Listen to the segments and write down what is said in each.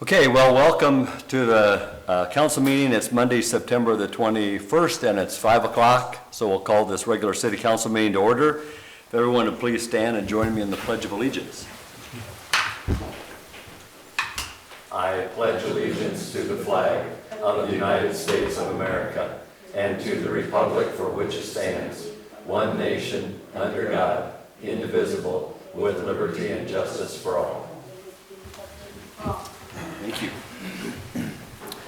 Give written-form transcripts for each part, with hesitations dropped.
Okay, well, welcome to the council meeting. It's Monday, September the 21st, and it's 5 o'clock, so we'll call this regular city council meeting to order. If everyone would please stand and join me in the Pledge of Allegiance. I pledge allegiance to the flag of the United States of America and to the republic for which it stands, one nation, under God, indivisible, with liberty and justice for all. Thank you.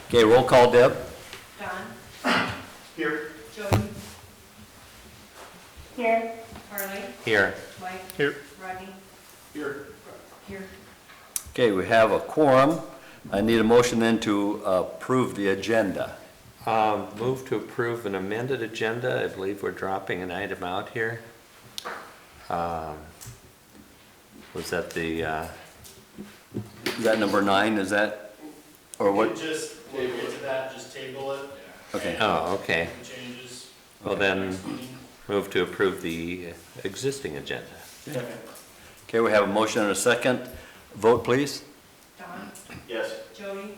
Okay, roll call, Deb. Don. Here. Jody. Here. Harley. Here. Mike. Here. Rodney. Here. Here. Okay, we have a quorum. I need a motion then to approve the agenda. Move to approve an amended agenda. I believe we're dropping an item out here. Was that the, Is that number 9? Is that, or What? what? Just, we'll get to that, just table it. Okay. oh, okay. Any changes. Well then, move to approve the existing agenda. Okay, we have a motion and a second. Vote, please. Don. Yes. Jody.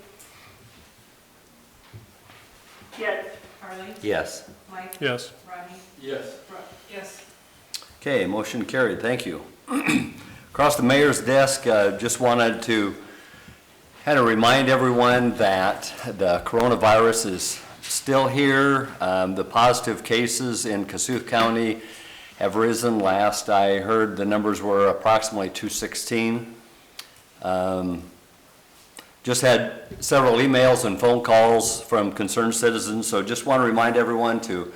Yes. Harley. Yes. Mike. Yes. Rodney. Yes. Yes. Okay, motion carried. Thank you. Across the mayor's desk, just wanted to kind of remind everyone that the coronavirus is still here. The positive cases in Kossuth County have risen. Last I heard, the numbers were approximately 216. Just had several emails and phone calls from concerned citizens, so just want to remind everyone to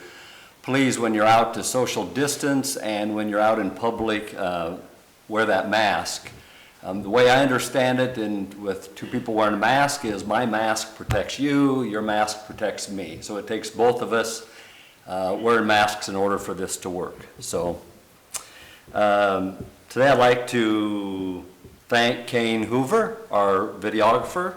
please, when you're out, to social distance, and when you're out in public, wear that mask. The way I understand it, and with two people wearing a mask, is my mask protects you, your mask protects me. So it takes both of us wearing masks in order for this to work. So today I'd like to thank Kane Hoover, our videographer,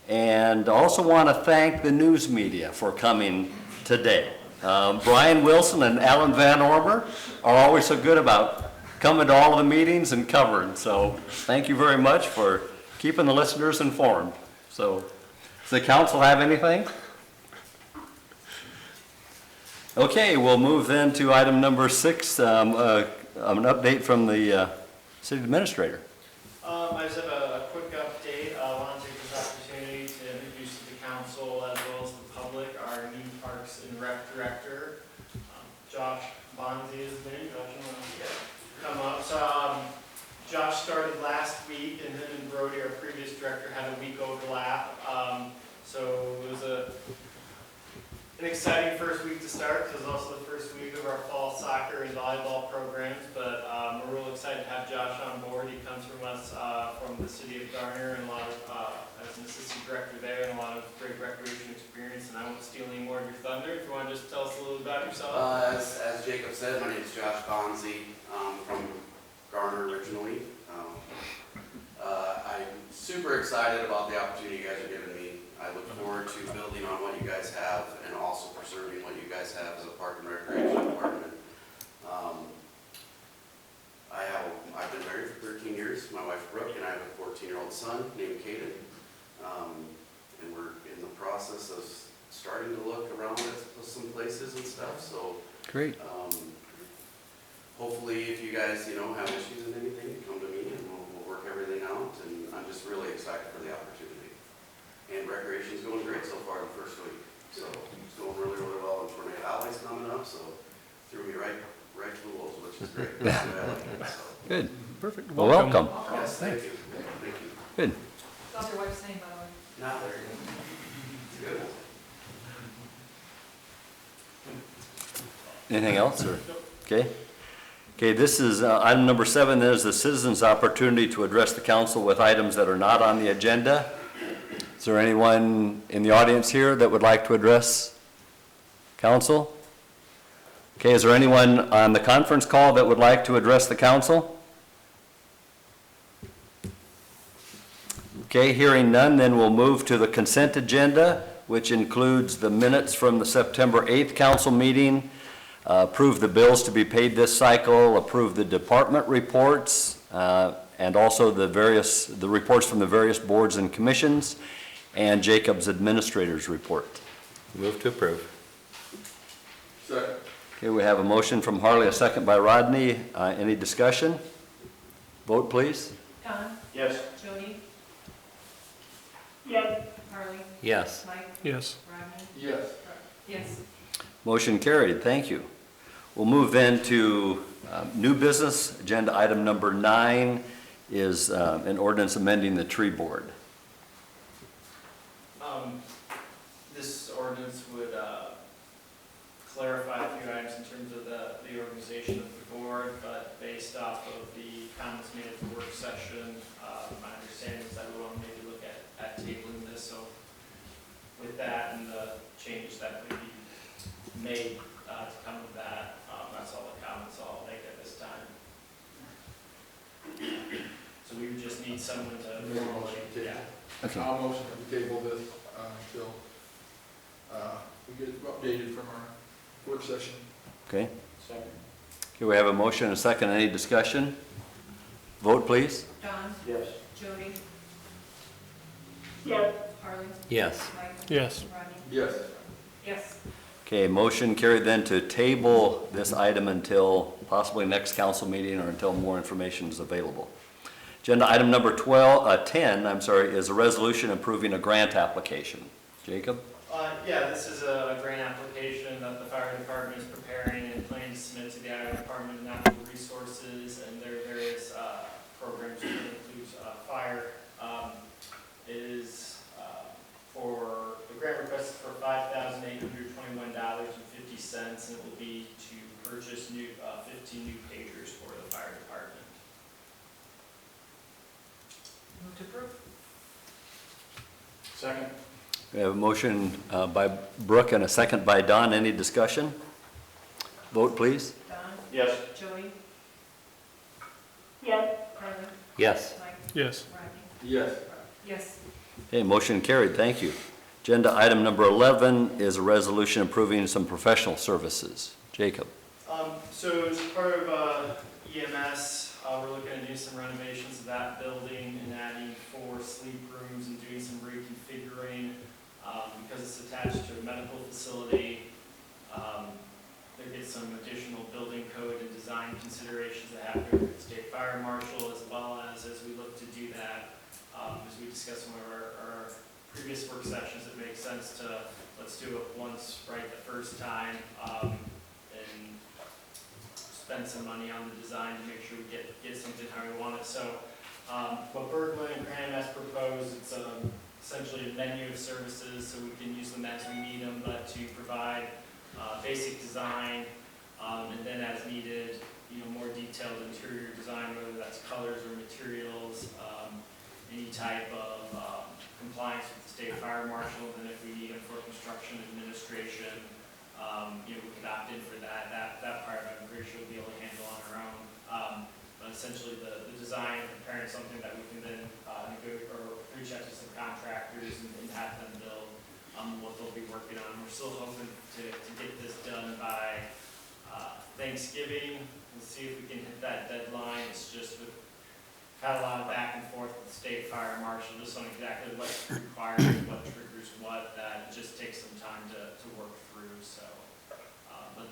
and also want to thank the news media for coming today. Brian Wilson and Alan Van Ormer are always so good about coming to all of the meetings and covering. So thank you very much for keeping the listeners informed. So does the council have anything? Okay, we'll move then to item number 6, an update from the city administrator. I just have a quick update. I want to take this opportunity to introduce to the council as well as the public our new Parks and Rec Director, Josh Bonzi is his name. Josh, you want to come up? So Josh started last week, and him and Brody, our previous director, had a week overlap. So it was an exciting first week to start, because it was also the first week of our fall soccer and volleyball programs, but we're real excited to have Josh on board. He comes from us from the city of Garner, and a lot of, as an assistant director there, and a lot of great recreation experience, and I won't steal any more of your thunder. If you want to just tell us a little about yourself. As Jacob said, my name is Josh Bonzi, from Garner originally. I'm super excited about the opportunity you guys are giving me. I look forward to building on what you guys have and also preserving what you guys have as a park and recreation department. I've been married for 13 years. My wife Brooke and I have a 14-year-old son named Caden. And we're in the process of starting to look around at some places and stuff. So Great. hopefully if you guys, have issues and anything, come to me and we'll work everything out. And I'm just really excited for the opportunity. And recreation's going great so far the first week. So it's going really, really well. And Tornado Alley's coming up, so threw me right to the wolves, which is great. That's the way I like it, so. Good. Perfect. Well, welcome. Yes, thank you. Thank you. Good. How's your wife's name, by the way? Not there. It's good. Anything else, or? Okay. Okay, this is item number 7. There's the citizens' opportunity to address the council with items that are not on the agenda. Is there anyone in the audience here that would like to address council? Okay, is there anyone on the conference call that would like to address the council? Okay, hearing none, then we'll move to the consent agenda, which includes the minutes from the September 8th council meeting, approve the bills to be paid this cycle, approve the department reports, and also the reports from the various boards and commissions, and Jacob's administrator's report. Move to approve. Second. Okay, we have a motion from Harley, a second by Rodney. Any discussion? Vote, please. Don, Yes. Jody, yes, Harley, Yes. Mike, Yes. Rodney, Yes. yes. Motion carried, thank you. We'll move then to new business. Agenda item number 9 is an ordinance amending the tree board. This ordinance would clarify a few items in terms of the organization of the board, but based off of the comments made at the work session, my understanding is that we want to maybe look at tabling this. So with that and the changes that would be made to come with that, that's all the comments I'll make at this time. So we would just need someone to. Make a motion to table. Yeah. Okay. I'll motion that we table this until we get updated from our work session. Okay, Second. okay, we have a motion and a second. Any discussion? Vote, please. Don, Yes. Jody, yes, Harley, Yes. Mike, Yes. Rodney, Yes. yes. Okay, motion carried then to table this item until possibly next council meeting or until more information is available. Agenda item number 10, is a resolution approving a grant application. Jacob? Yeah, this is a grant application that the fire department is preparing and planning to submit to the Iowa Department of Natural Resources and their various programs, which includes fire. It is for, the grant request is for $5,821.50, and it will be to purchase 15 new pagers for the fire department. Move to approve. Second. We have a motion by Brooke and a second by Don. Any discussion? Vote, please. Don, Yes. Jody, yes, Harley, Yes. Mike, Yes. Rodney, Yes. yes. Okay, motion carried. Thank you. Agenda item number 11 is a resolution approving some professional services. Jacob? So as part of EMS, we're looking to do some renovations of that building and adding 4 sleep rooms and doing some reconfiguring. Because it's attached to a medical facility, there gets some additional building code and design considerations that happen with the state fire marshal, as well as we look to do that. As we discussed in one of our previous work sessions, it makes sense to, let's do it once right the first time, and spend some money on the design to make sure we get something how we want it. So what Bergman and Cram has proposed, it's essentially a menu of services, so we can use them as we need them, but to provide basic design, and then as needed, more detailed interior design, whether that's colors or materials, any type of compliance with the state fire marshal, and if we need them for construction administration, we could opt in for that. That part I'm pretty sure we'll be able to handle on our own. But essentially the design, preparing something that we can then reach out to some contractors and have them build what they'll be working on. We're still hoping to get this done by Thanksgiving. We'll see if we can hit that deadline. It's just we've had a lot of back and forth with the state fire marshal just on exactly what's required, what triggers what, that it just takes some time to work through. So, but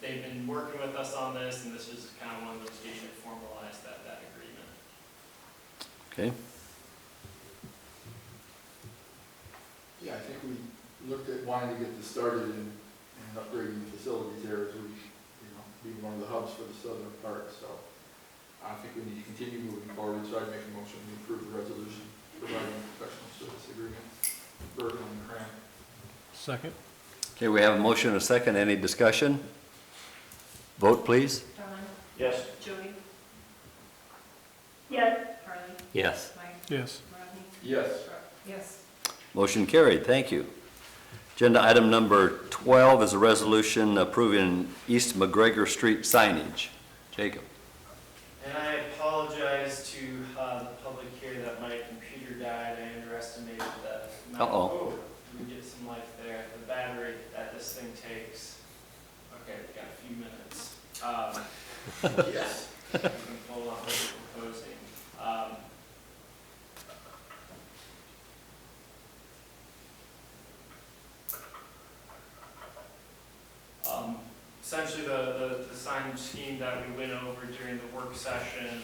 they've been working with us on this, and this is kind of one of those getting to formalize that agreement. Okay. Yeah, I think we looked at wanting to get this started and upgrading the facilities there as we, being one of the hubs for the southern part, so I think we need to continue moving forward, so I'd make a motion to approve the resolution providing professional service agreement, Bergman and Cram. Second. Okay, we have a motion and a second. Any discussion? Vote, please. Don, Yes. Jody, yes, Harley, Yes. Mike, Yes. Rodney, Yes. yes. Motion carried. Thank you. Agenda item number 12 is a resolution approving East McGregor Street signage. Jacob? And I apologize to the public here that my computer died. I underestimated the amount. Uh-oh. Oh, we get some life there. The battery that this thing takes. Okay, we got a few minutes. Yes. We can pull off what we're proposing. essentially the sign scheme that we went over during the work session.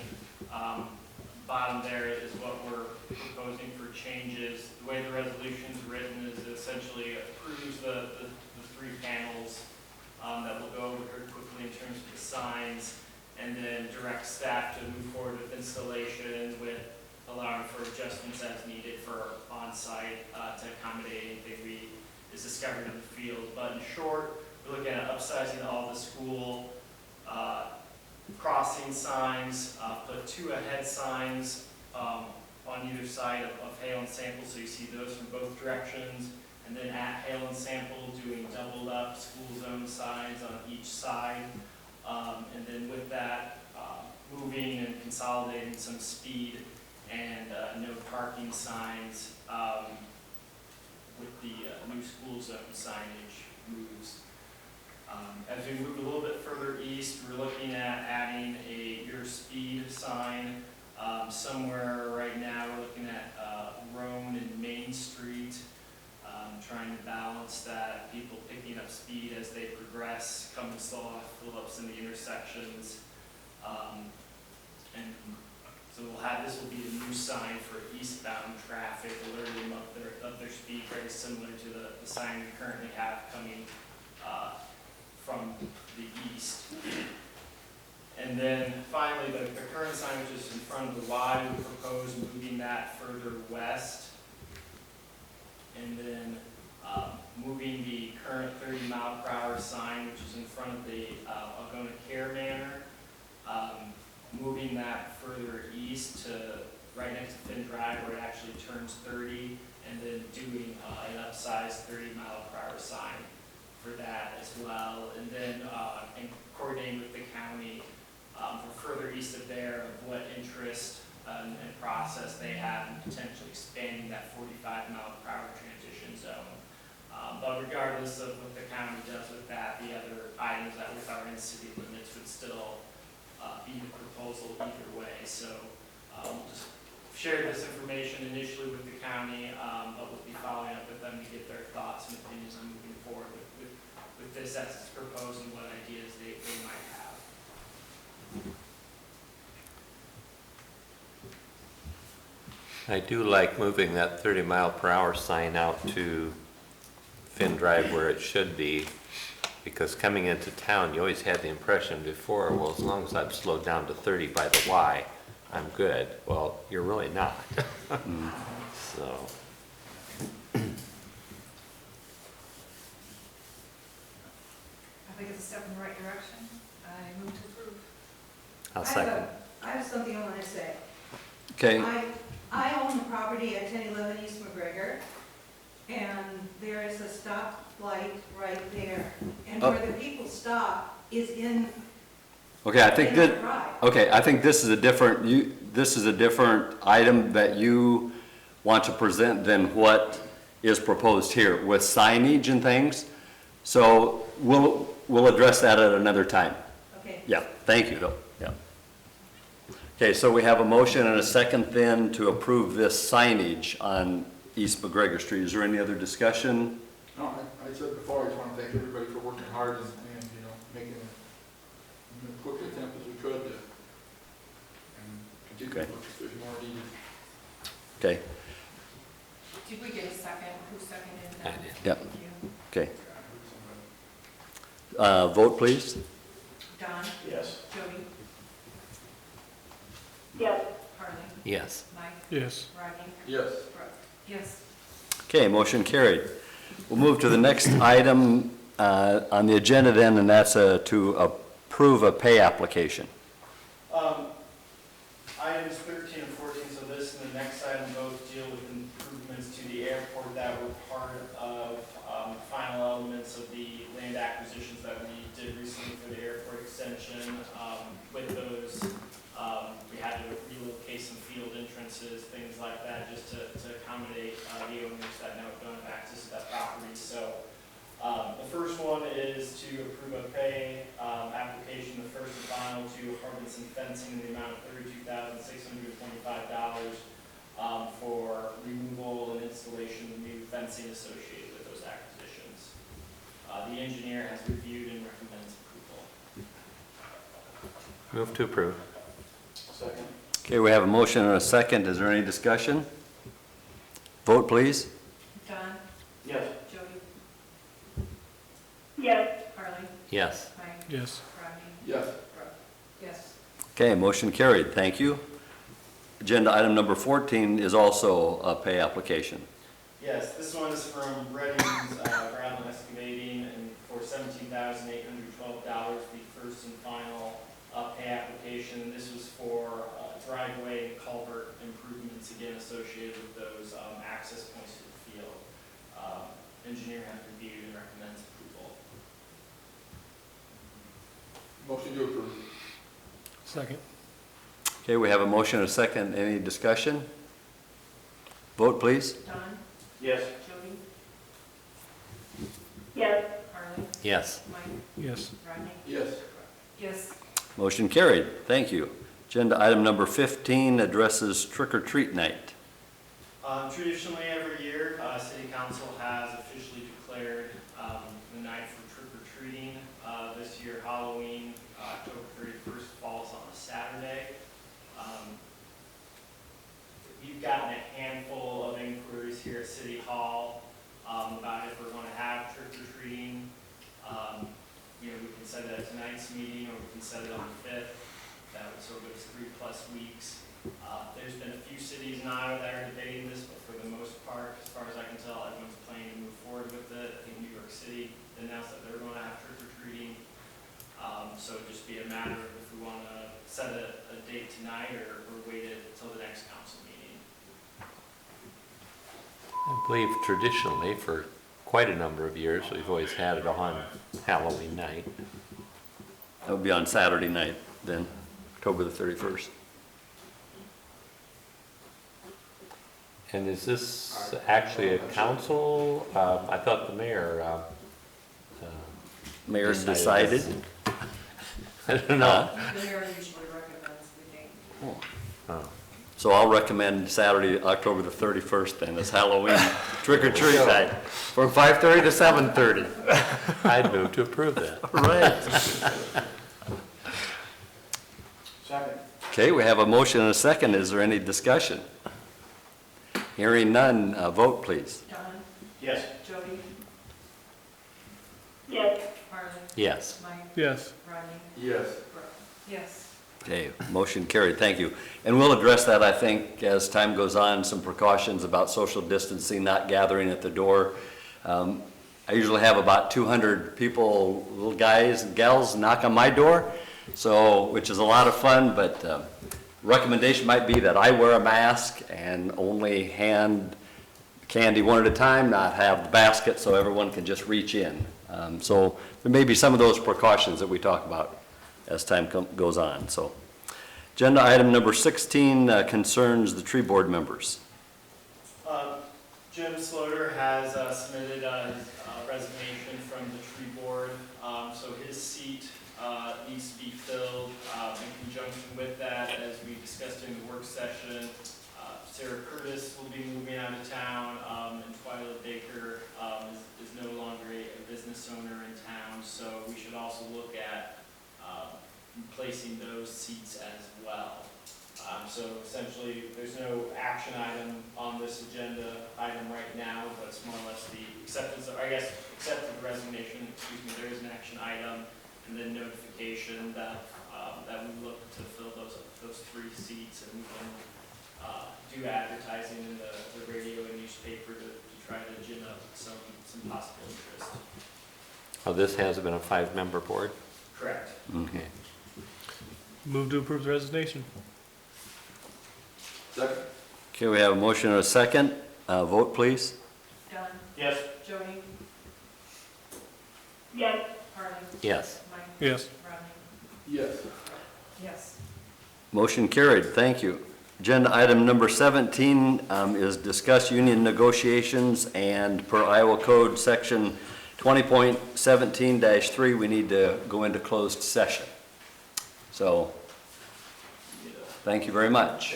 Bottom there is what we're proposing for changes. The way the resolution's written is it essentially approves the three panels that we'll go over very quickly in terms of the signs, and then direct staff to move forward with installation with allowing for adjustments as needed for on-site to accommodate anything is discovered in the field. But in short, we're looking at upsizing all the school crossing signs, put 2 ahead signs on either side of Hale and Sample, so you see those from both directions. And then at Hale and Sample, doing doubled up school zone signs on each side. And then with that, moving and consolidating some speed and no parking signs with the new school zone signage moves. As we move a little bit further east, we're looking at adding your speed sign somewhere right now. We're looking at Roan and Main Street, trying to balance that, people picking up speed as they progress, coming slow off Phillips in the intersections. And so this will be a new sign for eastbound traffic, alerting them of their speed, very similar to the sign we currently have coming from the east. And then finally, the current sign, which is in front of the Y, we propose moving that further west. And then moving the current 30-mile-per-hour sign, which is in front of the Algona Care Manor, moving that further east to right next to Finn Drive, where it actually turns 30, and then doing an upsized 30-mile-per-hour sign for that as well. And then and coordinating with the county for further east of there, what interest and process they have in potentially expanding that 45-mile-per-hour transition zone. But regardless of what the county does with that, the other items that with our in-city limits would still be the proposal either way. So we'll just share this information initially with the county, but we'll be following up with them to get their thoughts and opinions on moving forward with this as it's proposed and what ideas they might have. I do like moving that 30-mile-per-hour sign out to Finn Drive where it should be, because coming into town, you always had the impression before, well, as long as I've slowed down to 30 by the Y, I'm good. Well, you're really not. So. I think it's a step in the right direction. I move to approve. I'll second. I have something I want to say. Okay, I own the property at 1011 East McGregor, and there is a stoplight right there. And where the people stop is in okay, I think the that, drive. okay, I think this is a different, this is a different item that you want to present than what is proposed here with signage and things. So we'll address that at another time. Okay. Yeah, thank you, though, yeah. Okay, so we have a motion and a second then to approve this signage on East McGregor Street. Is there any other discussion? No, I said before, I just want to thank everybody for working hard and making a quick attempt as we could to, and continue to Okay. look if there's more needed. Okay, Did we get a second? Who seconded I that? did. Yep. Thank you. okay. Vote, please. Don? Yes. Jody? Yes. Harley? Yes. Mike? Yes. Rodney? Yes. Brooke? Yes. Okay, motion carried. We'll move to the next item on the agenda then, and that's to approve a pay application. Items 13 and 14, so this and the next item both deal with improvements to the airport that were part of final elements of the land acquisitions that we did recently for the airport extension. With those, we had to relocate some field entrances, things like that, just to accommodate the owners that now don't have access to that property. So the first one is to approve a pay application, the first and final, to Harbinson Fencing in the amount of $32,625 for removal and installation of new fencing associated with those acquisitions. The engineer has reviewed and recommends approval. Move to approve. Second. Okay, we have a motion and a second. Is there any discussion? Vote, please. Don, Yes. Jody, yes, Harley, Yes. Mike, Yes. Rodney, Yes. yes. Okay, motion carried. Thank you. Agenda item number 14 is also a pay application. Yes, this one is from Redding's Gravel Excavating, and for $17,812, the first and final pay application. This was for driveway and culvert improvements, again, associated with those access points to the field. Engineer has reviewed and recommends approval. Motion to approve. Second. Okay, we have a motion and a second. Any discussion? Vote, please. Don, Yes. Jody, yes, Harley, Yes. Mike, Yes. Rodney, Yes. yes. Motion carried. Thank you. Agenda item number 15 addresses trick or treat night. Traditionally, every year, City Council has officially declared the night for trick or treating. This year, Halloween, October 31st, falls on a Saturday. We've gotten a handful of inquiries here at City Hall about if we want to have trick or treating. We can set it at tonight's meeting, or we can set it on the 5th. That would sort of give us 3+ weeks. There's been a few cities in Iowa that are debating this, but for the most part, as far as I can tell, everyone's planning to move forward with it. I think New York City announced that they're going to have trick or treating. So it'd just be a matter of if we want to set a date tonight or wait it until the next council meeting. I believe traditionally, for quite a number of years, we've always had it on Halloween night. That would be on Saturday night, then, October the 31st. And is this actually a council? I thought the mayor, Mayor's decided decided. this. I don't know. The mayor usually recommends the date. Oh. So I'll recommend Saturday, October the 31st then as Halloween trick or treat night from 5:30 to 7:30. I'd move to approve that. Right. Second. Okay, we have a motion and a second. Is there any discussion? Hearing none, vote please. Don, Yes. Jody, yes, Harley, Yes. Mike, Yes. Rodney, Yes. yes. Okay, motion carried, thank you. And we'll address that, I think, as time goes on, some precautions about social distancing, not gathering at the door. I usually have about 200 people, little guys and gals, knock on my door, so, which is a lot of fun, but recommendation might be that I wear a mask and only hand candy one at a time, not have the basket so everyone can just reach in. So there may be some of those precautions that we talk about as time goes on, so. Agenda item number 16 concerns the tree board members. Jim Sloter has submitted his resignation from the tree board, so his seat needs to be filled. In conjunction with that, as we discussed during the work session, Sarah Curtis will be moving out of town, and Twyla Baker is no longer a business owner in town, so we should also look at replacing those seats as well. So essentially, there's no action item on this agenda item right now, but it's more or less the acceptance, of, I guess, accept the resignation, there is an action item, and then notification that, that we look to fill those 3 seats, and we can do advertising in the radio and newspaper to try to gin up some possible interest. Oh, this has been a 5-member board? Correct. Okay. Move to approve the resignation. Second. Okay, we have a motion and a second. Vote please. Don, Yes. Jody, yes, Harley, Yes. Mike, Yes. Rodney, Yes. yes. Motion carried, thank you. Agenda item number 17 is discuss union negotiations, and per Iowa Code Section 20.17-3, we need to go into closed session. So, thank you very much.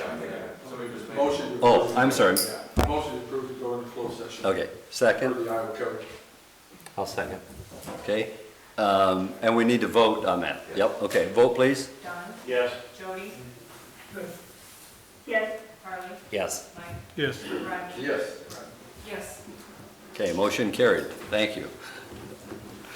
Motion. to Oh, approve. I'm sorry. Yeah. Motion to approve to go into closed session. Okay, Per second, the Iowa Code. I'll second. okay. And we need to vote on that. Yep, okay, vote please. Don, Yes. Jody, Yes. Harley, Yes. Mike, Yes. Rodney. Yes. Yes. Okay, motion carried. Thank you.